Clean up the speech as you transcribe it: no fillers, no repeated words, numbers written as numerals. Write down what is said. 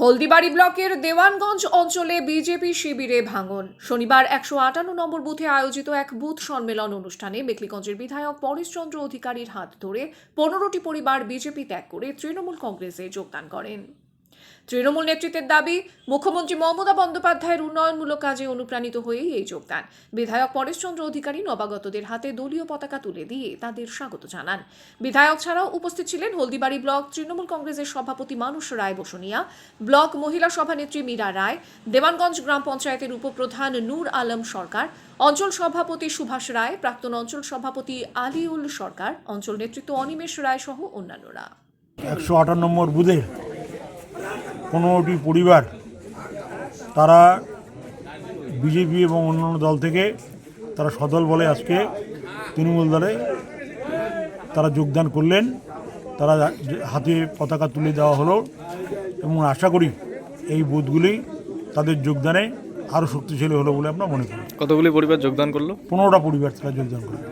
হলদিবাড়ি ব্লকের দেওয়ানগঞ্জ অঞ্চলে বিজেপি শিবিরে ভাঙন। শনিবার ১৫৮ নম্বর বুথে আয়োজিত এক বুথ সম্মেলন অনুষ্ঠানে মেখলিগঞ্জের বিধায়ক পরেশচন্দ্র অধিকারীর হাত ধরে ১৫টি পরিবার বিজেপি ত্যাগ করে তৃণমূল কংগ্রেসে যোগদান করেন। তৃণমূল নেতৃত্বের দাবি, মুখ্যমন্ত্রী মমতা বন্দ্যোপাধ্যায়ের উন্নয়নমূলক কাজে অনুপ্রাণিত হয়েই এই যোগদান। বিধায়ক পরেশচন্দ্র অধিকারী নবাগতদের হাতে দলীয় পতাকা তুলে দিয়ে তাদের স্বাগত জানান। বিধায়ক ছাড়াও উপস্থিত ছিলেন হলদিবাড়ি ব্লক তৃণমূল কংগ্রেসের সভাপতি মানুষ রায় বসুনিয়া, ব্লক মহিলা সভানেত্রী মীরা রায়, দেওয়ানগঞ্জ গ্রাম পঞ্চায়েতের উপপ্রধান নূর আলম সরকার, অঞ্চল সভাপতি সুভাষ রায়, প্রাক্তন অঞ্চল সভাপতি আলিউল সরকার, অঞ্চল নেতৃত্ব অনিমেষ রায় সহ অন্যান্যরা। ১৫৮ নম্বর বুথে ১৫টি পরিবার তারা বিজেপি এবং অন্যান্য দল থেকে তারা সদল বলে আজকে তৃণমূল দলে তারা যোগদান করলেন। তারা হাতে পতাকা তুলে দেওয়া হলো এবং আশা করি এই বুথগুলি তাদের যোগদানে আরও শক্তিশালী হলো বলে আমরা মনে করি। কতগুলি পরিবার যোগদান করলো? 15টা পরিবার তারা যোগদান করলো।